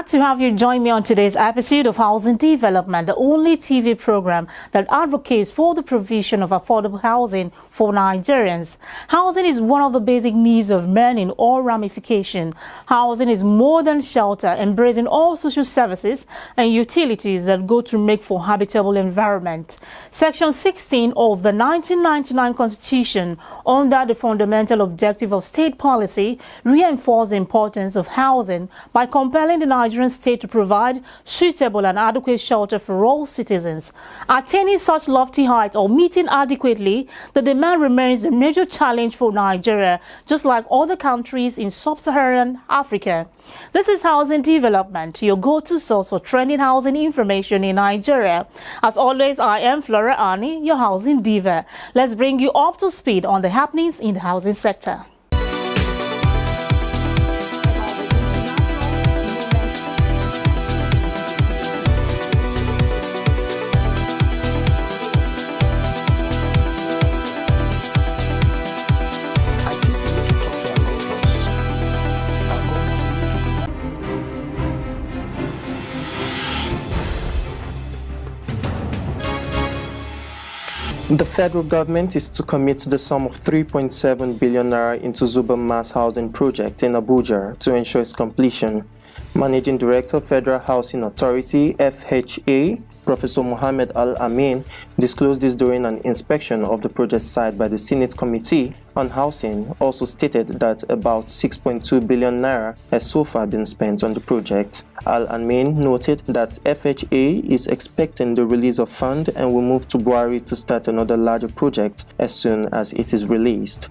glad to have you join me on today's episode of Housing Development, the only TV program that advocates for the provision of affordable housing for Nigerians. Housing is one of the basic needs of men in all ramifications. Housing is more than shelter, embracing all social services and utilities that go to make for habitable environment. Section 16 of the 1999 Constitution, under the fundamental objective of state policy, reinforced the importance of housing by compelling the Nigerian state to provide suitable and adequate shelter for all citizens. Attaining such lofty heights or meeting adequately the demand remains a major challenge for Nigeria, just like other countries in sub-Saharan Africa. This is Housing Development, your go-to source for trending housing information in Nigeria. As always, I am Flora, your housing diva. Let's bring you up to speed on the happenings in the housing sector. The federal government is to commit the sum of 3.7 billion naira into Zuba Mass Housing Project in Abuja to ensure its completion. Managing Director, Federal Housing Authority, FHA, Professor Mohammed Al-Amin, disclosed this during an inspection of the project site by the Senate Committee on Housing. Also stated that about 6.2 billion naira has so far been spent on the project. Al-Amin noted that FHA is expecting the release of funds and will move to Buhari to start another larger project as soon as it is released.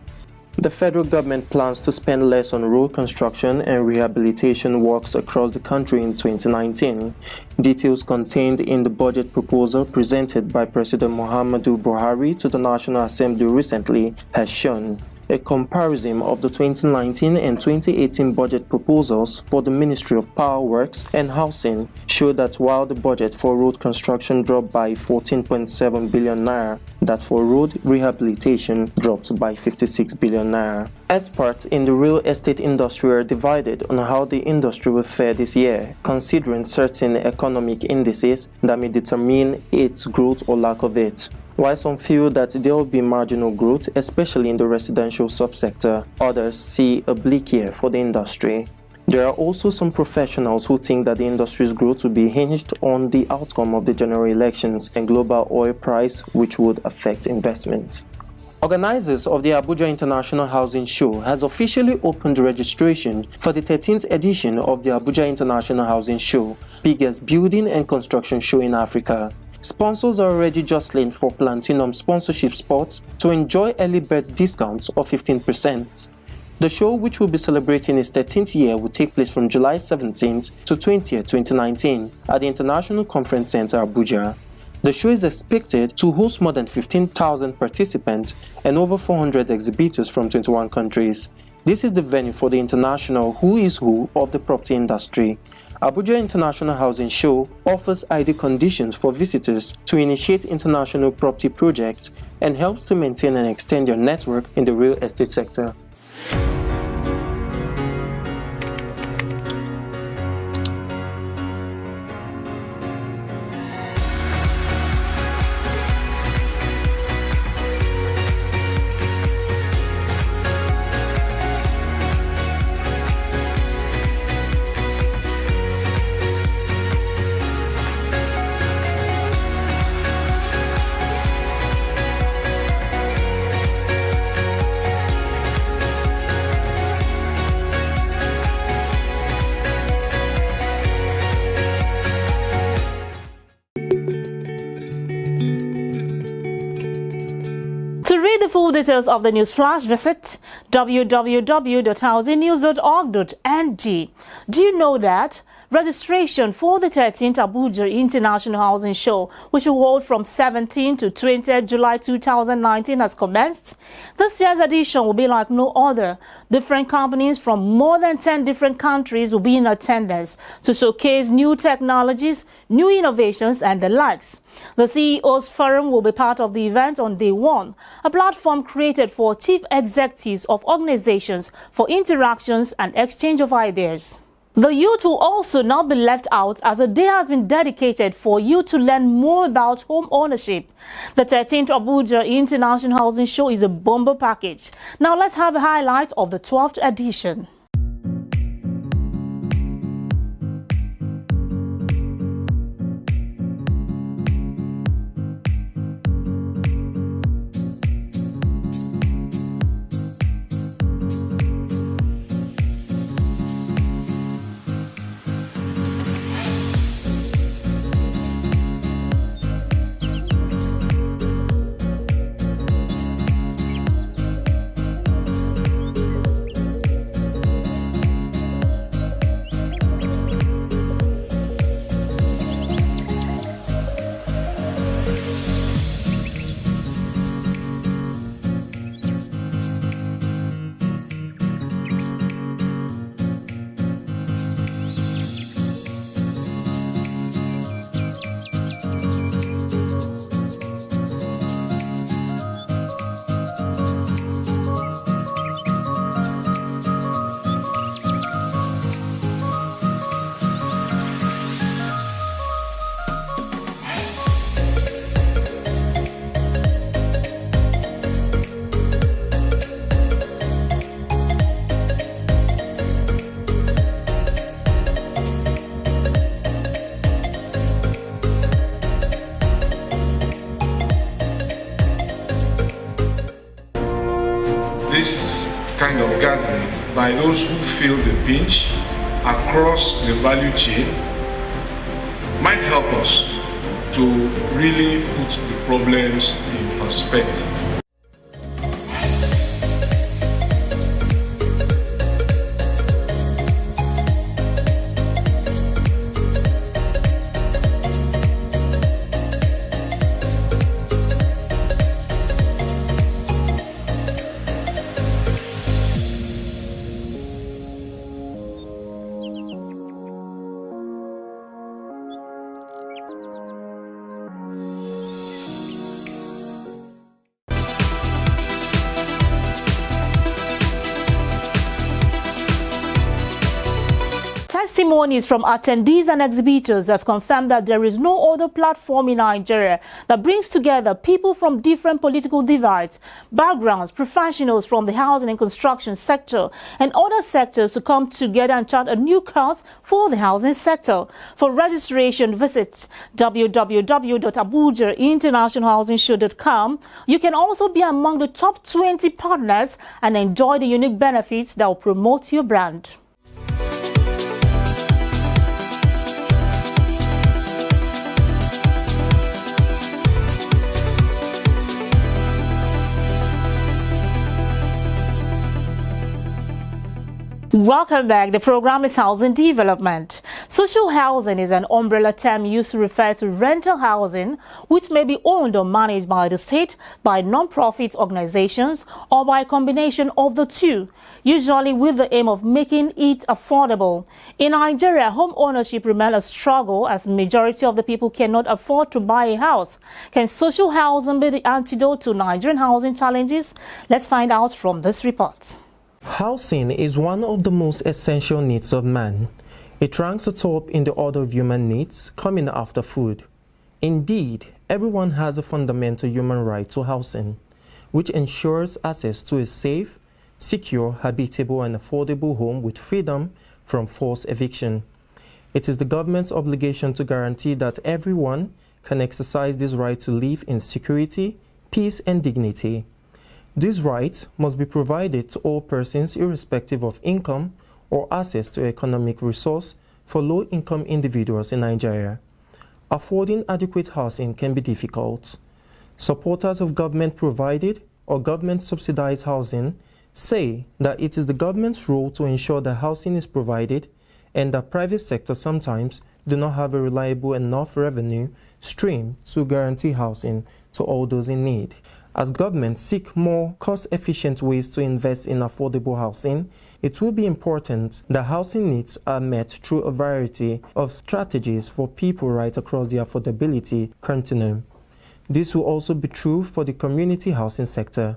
The federal government plans to spend less on road construction and rehabilitation works across the country in 2019. Details contained in the budget proposal presented by President Muhammadu Buhari to the National Assembly recently has shown. A comparison of the 2019 and 2018 budget proposals for the Ministry of Power Works and Housing show that while the budget for road construction dropped by 14.7 billion naira, that for road rehabilitation dropped by 56 billion naira. Experts in the real estate industry are divided on how the industry will fare this year, considering certain economic indices that may determine its growth or lack of it. While some feel that there will be marginal growth, especially in the residential subsector, others see a bleak year for the industry. There are also some professionals who think that the industry's growth will be hinged on the outcome of the general elections and global oil price, which would affect investment. Organizers of the Abuja International Housing Show has officially opened registration for the 13th edition of the Abuja International Housing Show, biggest building and construction show in Africa. Sponsors are already jostling for platinum sponsorship spots to enjoy early bird discounts of 15%. The show, which will be celebrating its 13th year, will take place from July 17th to 20th, 2019 at the International Conference Center, Abuja. The show is expected to host more than 15,000 participants and over 400 exhibitors from 21 countries. This is the venue for the international who is who of the property industry. Abuja International Housing Show offers ideal conditions for visitors to initiate international property projects and helps to maintain and extend your network in the real estate sector. To read the full details of the news flash, visit www.housingnews.org.ng. Do you know that registration for the 13th Abuja International Housing Show, which will hold from 17 to 20 July 2019, has commenced? This year's edition will be like no other. Different companies from more than 10 different countries will be in attendance to showcase new technologies, new innovations, and the likes. The CEO's Forum will be part of the event on day one, a platform created for chief executives of organizations for interactions and exchange of ideas. The youth will also not be left out, as a day has been dedicated for you to learn more about home ownership. The 13th Abuja International Housing Show is a bomber package. Now let's have a highlight of the 12th edition. This kind of gathering by those who feel the pinch across the value chain might help us to really put the problems in perspective. Testimonies from attendees and exhibitors have confirmed that there is no other platform in Nigeria that brings together people from different political divides, backgrounds, professionals from the housing and construction sector, and other sectors to come together and chart a new course for the housing sector. For registration, visit www.abujainternationalhousingshow.com. You can also be among the top 20 partners and enjoy the unique benefits that will promote your brand. Welcome back. The program is Housing Development. Social housing is an umbrella term used to refer to rental housing, which may be owned or managed by the state, by non-profit organizations, or by a combination of the two, usually with the aim of making it affordable. In Nigeria, home ownership remains a struggle, as the majority of the people cannot afford to buy a house. Can social housing be the antidote to Nigerian housing challenges? Let's find out from this report. Housing is one of the most essential needs of man. It ranks atop in the order of human needs, coming after food. Indeed, everyone has a fundamental human right to housing, which ensures access to a safe, secure, habitable and affordable home with freedom from forced eviction. It is the government's obligation to guarantee that everyone can exercise this right to live in security, peace and dignity. These rights must be provided to all persons irrespective of income or access to economic resource for low-income individuals in Nigeria. Affording adequate housing can be difficult. Supporters of government-provided or government-subsidized housing say that it is the government's role to ensure that housing is provided and that private sector sometimes do not have a reliable enough revenue stream to guarantee housing to all those in need. As governments seek more cost-efficient ways to invest in affordable housing, it will be important that housing needs are met through a variety of strategies for people right across the affordability continuum. This will also be true for the community housing sector.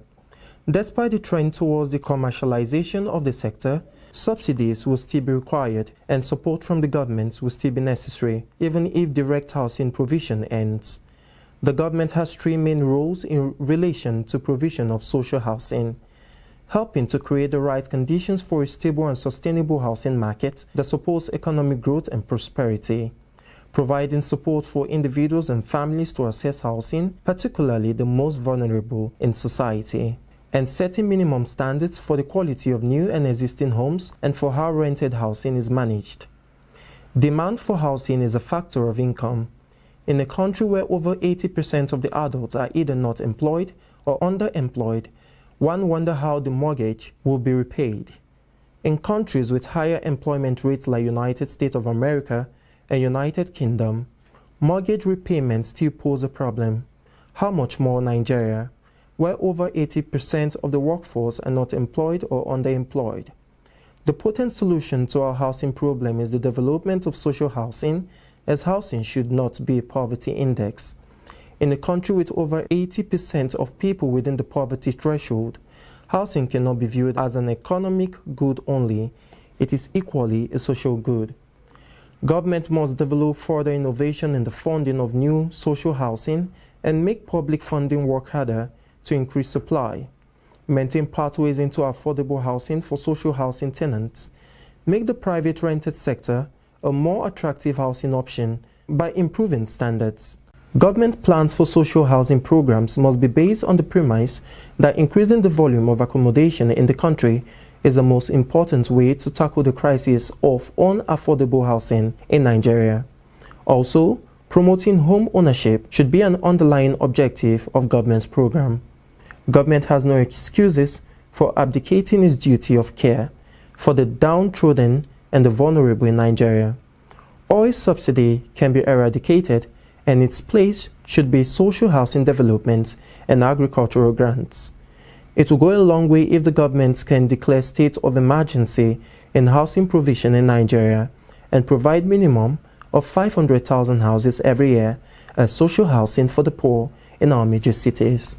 Despite the trend towards the commercialization of the sector, subsidies will still be required and support from the government will still be necessary, even if direct housing provision ends. The government has three main roles in relation to provision of social housing: helping to create the right conditions for a stable and sustainable housing market that supports economic growth and prosperity, providing support for individuals and families to access housing, particularly the most vulnerable in society, and setting minimum standards for the quality of new and existing homes and for how rented housing is managed. Demand for housing is a factor of income. In a country where over 80% of the adults are either not employed or underemployed, one wonders how the mortgage will be repaid. In countries with higher employment rates like United States of America and United Kingdom, mortgage repayments still pose a problem. How much more Nigeria, where over 80% of the workforce are not employed or underemployed? The potent solution to our housing problem is the development of social housing, as housing should not be a poverty index. In a country with over 80% of people within the poverty threshold, housing cannot be viewed as an economic good only. It is equally a social good. Government must develop further innovation in the funding of new social housing and make public funding work harder to increase supply. Maintain pathways into affordable housing for social housing tenants. Make the private rented sector a more attractive housing option by improving standards. Government plans for social housing programs must be based on the premise that increasing the volume of accommodation in the country is the most important way to tackle the crisis of unaffordable housing in Nigeria. Also, promoting home ownership should be an underlying objective of government's program. Government has no excuses for abdicating its duty of care for the downtrodden and the vulnerable in Nigeria. Oil subsidy can be eradicated, and its place should be social housing development and agricultural grants. It will go a long way if the government can declare state of emergency in housing provision in Nigeria and provide minimum of 500,000 houses every year as social housing for the poor in our major cities.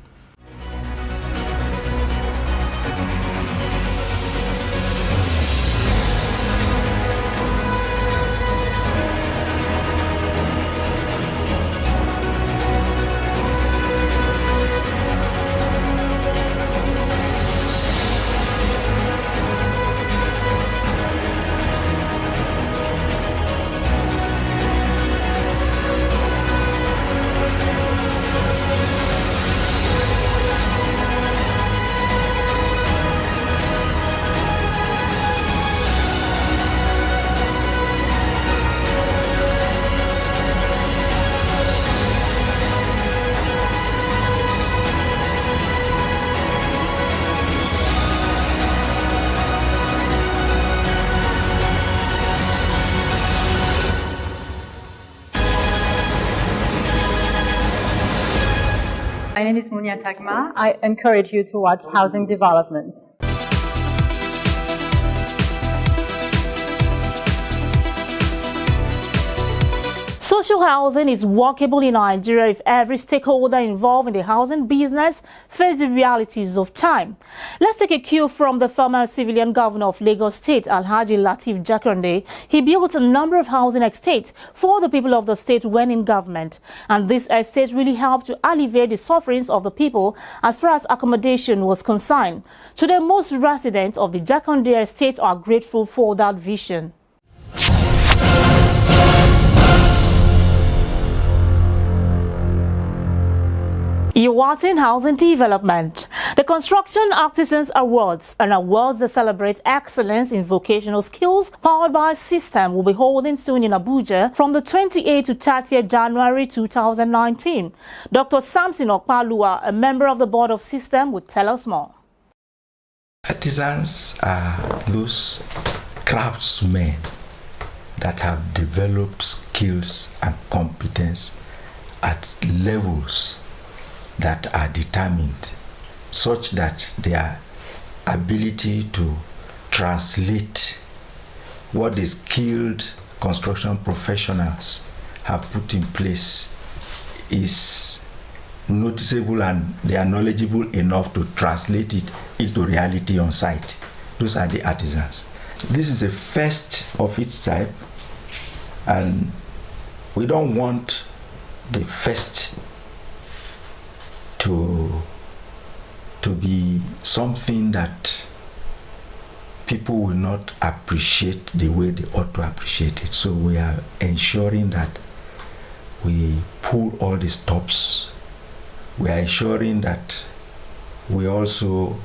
My name is Munia Tagma. I encourage you to watch Housing Development. Social housing is workable in Nigeria if every stakeholder involved in the housing business face the realities of time. Let's take a cue from the former civilian governor of Lagos State, Alhaji Lateef Jakande. He built a number of housing estates for the people of the state when in government. And this estate really helped to alleviate the sufferings of the people as far as accommodation was concerned. Today, most residents of the Jakande estate are grateful for that vision. You're watching Housing Development. The Construction Artisans Awards, an awards that celebrate excellence in vocational skills powered by a system, will be holding soon in Abuja from the 28th to 30th January 2019. Dr. Samson Okpalua, a member of the board of system, would tell us more. Artisans are those craftsmen that have developed skills and competence at levels that are determined, such that their ability to translate what the skilled construction professionals have put in place is noticeable, and they are knowledgeable enough to translate it into reality on site. Those are the artisans. this is a first of its type, and we don't want the first to be something that people will not appreciate the way they ought to appreciate it. So we are ensuring that we pull all the stops. We are ensuring that we also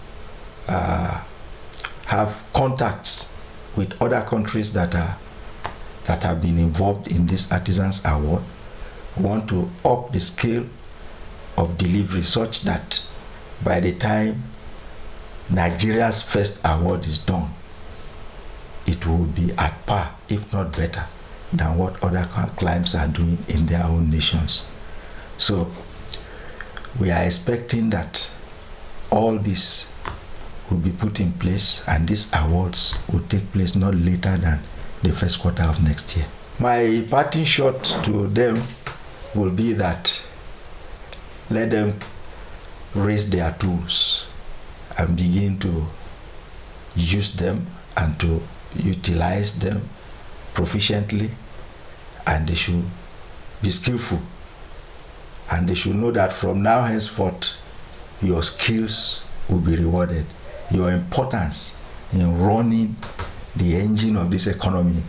have contacts with other countries that have been involved in this Artisans Award. We want to up the scale of delivery such that by the time Nigeria's first award is done, it will be at par, if not better, than what other clients are doing in their own nations. So we are expecting that all this will be put in place, and these awards will take place not later than the first quarter of next year. My parting shot to them will be that let them raise their tools and begin to use them and to utilize them proficiently, and they should be skillful, and they should know that from now henceforth your skills will be rewarded. Your importance in running the engine of this economy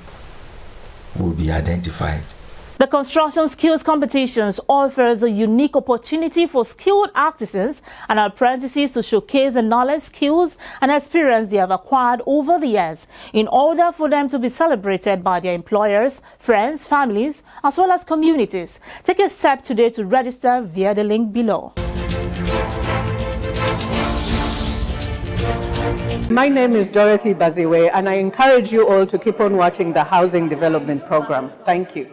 will be identified. The Construction Skills Competitions offers a unique opportunity for skilled artisans and apprentices to showcase the knowledge, skills and experience they have acquired over the years in order for them to be celebrated by their employers, friends, families, as well as communities. Take a step today to register via the link below. My name is Dorothy Baziwe, and I encourage you all to keep on watching the Housing Development Program. Thank you.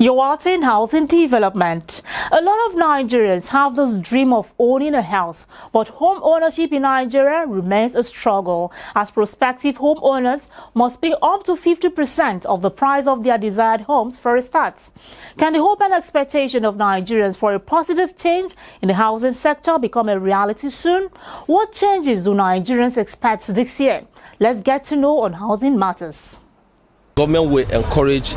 You're watching Housing Development. A lot of Nigerians have this dream of owning a house, but home ownership in Nigeria remains a struggle, as prospective homeowners must pay up to 50% of the price of their desired homes for a start. Can the hope and expectation of Nigerians for a positive change in the housing sector become a reality soon? What changes do Nigerians expect this year? Let's get to know on Housing Matters. Government will encourage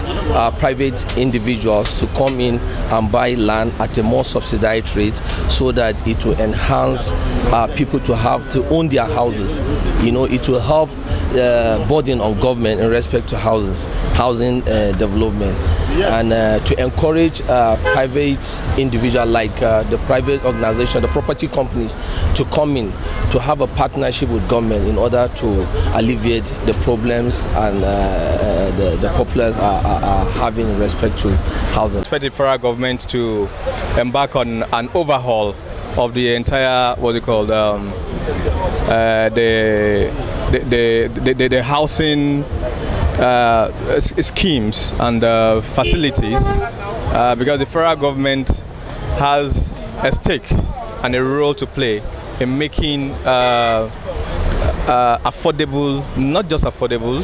private individuals to come in and buy land at a more subsidized rate, so that it will enhance people to have to own their houses. You know, it will help burden on government in respect to housing development, and to encourage private individuals like the private organization, the property companies, to come in to have a partnership with government in order to alleviate the problems and the populace are having in respect to housing. Expect the federal government to embark on an overhaul of the entire, the housing schemes and facilities, because the federal government has a stake and a role to play in making affordable, not just affordable,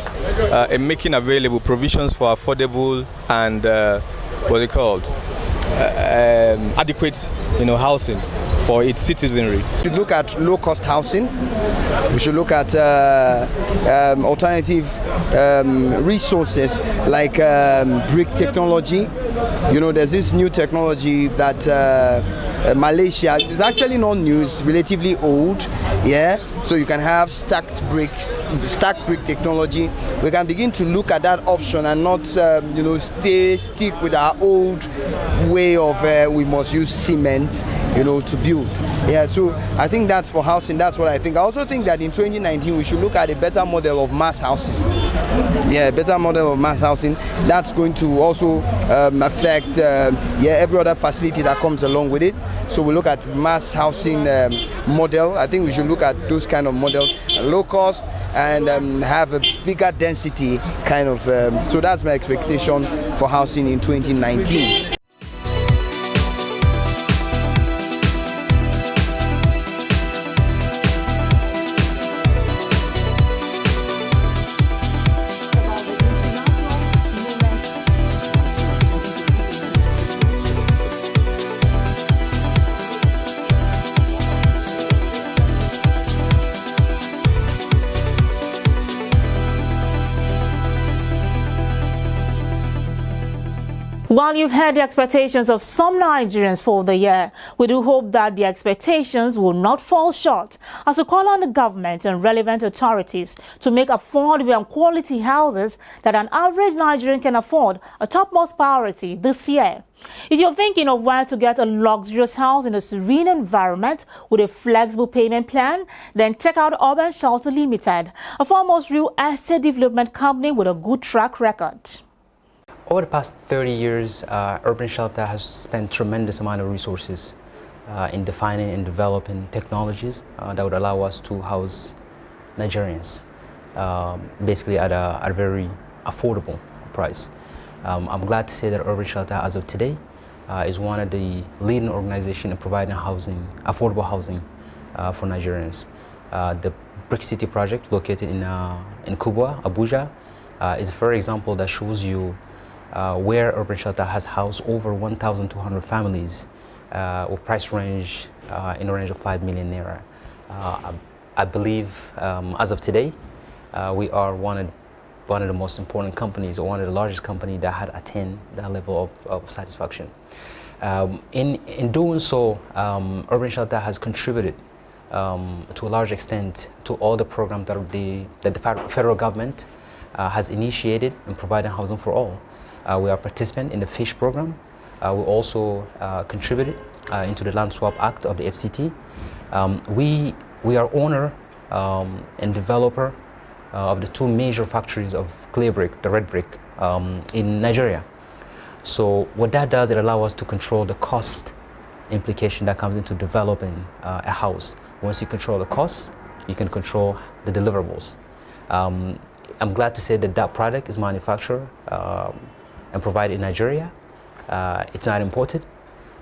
in making available provisions for affordable and adequate, housing for its citizenry. We should look at low-cost housing. We should look at alternative resources like brick technology. There's this new technology that Malaysia is actually not new, it's relatively old. Yeah, so you can have stacked brick technology. We can begin to look at that option and not stick with our old way of we must use cement to build. Yeah, so I think that's for housing. That's what I think. I also think that in 2019 we should look at a better model of mass housing. Yeah, a better model of mass housing. That's going to also affect every other facility that comes along with it. So we look at mass housing model. I think we should look at those kind of models, low cost and have a bigger density kind of. So that's my expectation for housing in 2019. While you've heard the expectations of some Nigerians for the year, we do hope that the expectations will not fall short, as we call on the government and relevant authorities to make affordable and quality houses that an average Nigerian can afford a topmost priority this year. If you're thinking of where to get a luxurious house in a serene environment with a flexible payment plan, then check out Urban Shelter Limited, a foremost real estate development company with a good track record. Over the past 30 years, Urban Shelter has spent tremendous amount of resources in defining and developing technologies that would allow us to house Nigerians, basically at a very affordable price. I'm glad to say that Urban Shelter, as of today, is one of the leading organizations in providing housing, affordable housing for Nigerians. The Brick City project, located in Kubwa, Abuja, is a fair example that shows you where Urban Shelter has housed over 1,200 families with price range in the range of 5 million naira. I believe, as of today, we are one of the most important companies, or one of the largest companies that had attained that level of satisfaction. In doing so, Urban Shelter has contributed to a large extent to all the programs that the federal government has initiated in providing housing for all. We are participant in the FISH program. We also contributed into the Land Swap Act of the FCT. We are owner and developer of the two major factories of clay brick, the red brick, in Nigeria. So what that does, it allows us to control the cost implication that comes into developing a house. Once you control the cost, you can control the deliverables. I'm glad to say that that product is manufactured and provided in Nigeria. It's not imported.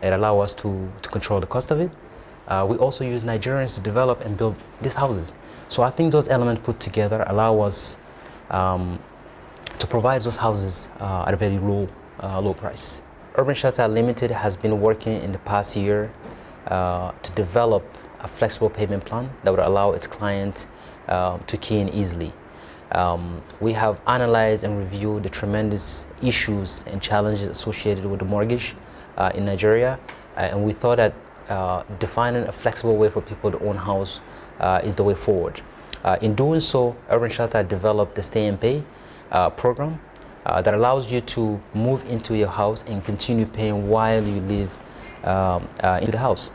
It allows us to control the cost of it. We also use Nigerians to develop and build these houses. So I think those elements put together allow us to provide those houses at a very low price. Urban Shelter Limited has been working in the past year to develop a flexible payment plan that would allow its clients to key in easily. We have analyzed and reviewed the tremendous issues and challenges associated with the mortgage in Nigeria, and we thought that defining a flexible way for people to own a house is the way forward. In doing so, Urban Shelter developed the Stay and Pay program that allows you to move into your house and continue paying while you live into the house.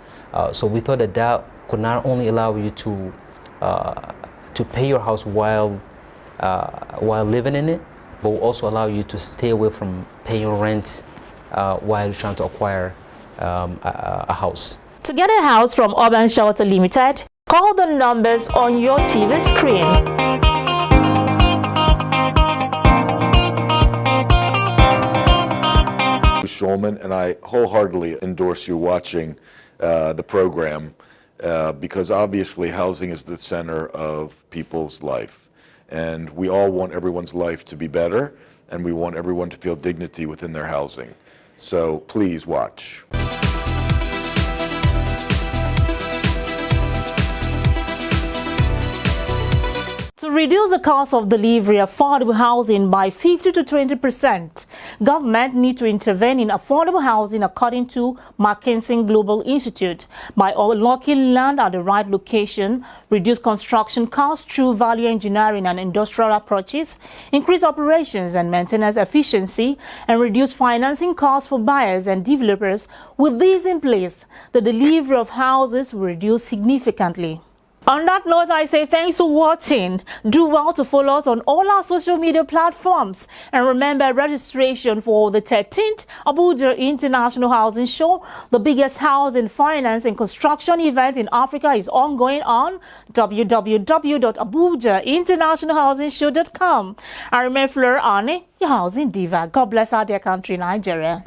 So we thought that that could not only allow you to pay your house while living in it, but will also allow you to stay away from paying rent while you're trying to acquire a house. To get a house from Urban Shelter Limited, call the numbers on your TV screen. Shulman, and I wholeheartedly endorse you watching the program because obviously housing is the center of people's life, and we all want everyone's life to be better, and we want everyone to feel dignity within their housing. So please watch. To reduce the cost of delivery of affordable housing by 50 to 20%, government need to intervene in affordable housing according to McKinsey Global Institute by unlocking land at the right location, reduce construction costs through value engineering and industrial approaches, increase operations and maintenance efficiency, and reduce financing costs for buyers and developers. With these in place, the delivery of houses will reduce significantly. On that note, I say thanks for watching. Do well to follow us on all our social media platforms. And remember, registration for the 13th Abuja International Housing Show, the biggest housing, finance and construction event in Africa, is ongoing on www.abujainternationalhousingshow.com. I remain Flora, your housing diva. God bless our dear country, Nigeria.